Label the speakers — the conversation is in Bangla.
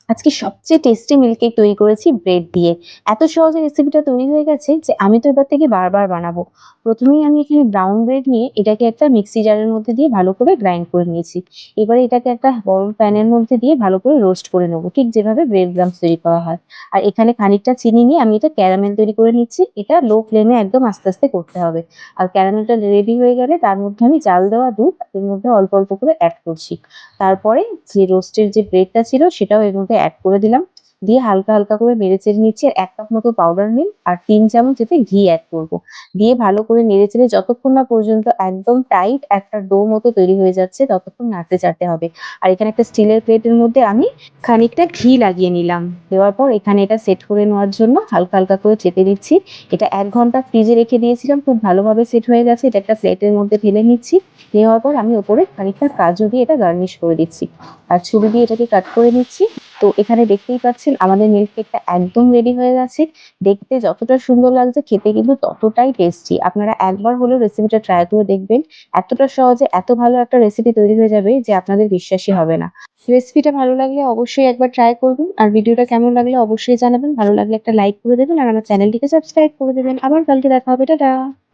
Speaker 1: আজকে সবচেয়ে টেস্টি মিল্ক কেক তৈরি করেছি ব্রেড দিয়ে। এত সহজে রেসিপিটা তৈরি হয়ে গেছে যে আমি তো এবার থেকে বারবার বানাবো। প্রথমেই আমি এখানে ব্রাউন ব্রেড নিয়ে এটাকে একটা মিক্সি জারের মধ্যে দিয়ে ভালো করে গ্রাইন্ড করে নিয়েছি। এবারে এটাকে একটা বড় প্যানের মধ্যে দিয়ে ভালো করে রোস্ট করে নেবো, ঠিক যেভাবে ব্রেড ক্রাম্বস তৈরি করা হয়। আর এখানে খানিকটা চিনি নিয়ে আমি এটা ক্যারামেল তৈরি করে নিচ্ছি। এটা লো ফ্লেমে একদম আস্তে আস্তে করতে হবে। আর ক্যারামেলটা রেডি হয়ে গেলে তার মধ্যে আমি জাল দেওয়া দুধ এর মধ্যে অল্প অল্প করে অ্যাড করছি। তারপরে যে রোস্টের যে ব্রেডটা ছিল সেটাও এর মধ্যে অ্যাড করে দিলাম। দিয়ে হালকা হালকা করে নেড়েচেড়ে নিচ্ছি। আর ১ কাপ মতো পাউডার মিল্ক আর ৩ চামচ এতে ঘি অ্যাড করব। দিয়ে ভালো করে নেড়েচেড়ে যতক্ষণ না পর্যন্ত একদম টাইট একটা ডো মতো তৈরি হয়ে যাচ্ছে ততক্ষণ নাড়তে চাড়তে হবে। আর এখানে একটা স্টিলের প্লেটের মধ্যে আমি খানিকটা ঘি লাগিয়ে নিলাম। দেওয়ার পর এখানে এটা সেট করে নেওয়ার জন্য হালকা হালকা করে চেপে দিচ্ছি। এটা ১ ঘন্টা ফ্রিজে রেখে দিয়েছিলাম, খুব ভালোভাবে সেট হয়ে গেছে। এটা একটা প্লেটের মধ্যে ঢেলে নিচ্ছি। নেওয়ার পর আমি ওপরে খানিকটা কাজু দিয়ে এটা গার্নিশ করে দিচ্ছি। আর ছুরি দিয়ে এটাকে কাট করে নিচ্ছি। তো এখানে দেখতেই পাচ্ছেন আমাদের মিল্ক কেকটা একদম রেডি হয়ে গেছে। দেখতে যতটা সুন্দর লাগছে খেতে কিন্তু ততটাই টেস্টি। আপনারা একবার হলেও রেসিপিটা ট্রাই করে দেখবেন। এতটা সহজে এত ভালো একটা রেসিপি তৈরি হয়ে যাবে যে আপনাদের বিশ্বাসই হবে না। রেসিপিটা ভালো লাগলে অবশ্যই একবার ট্রাই করবেন। আর ভিডিওটা কেমন লাগলে অবশ্যই জানাবেন। ভালো লাগলে একটা লাইক করে দেবেন আর আমার চ্যানেলটিকে সাবস্ক্রাইব করে দেবেন। আবার কালকে দেখা হবে। টাটা।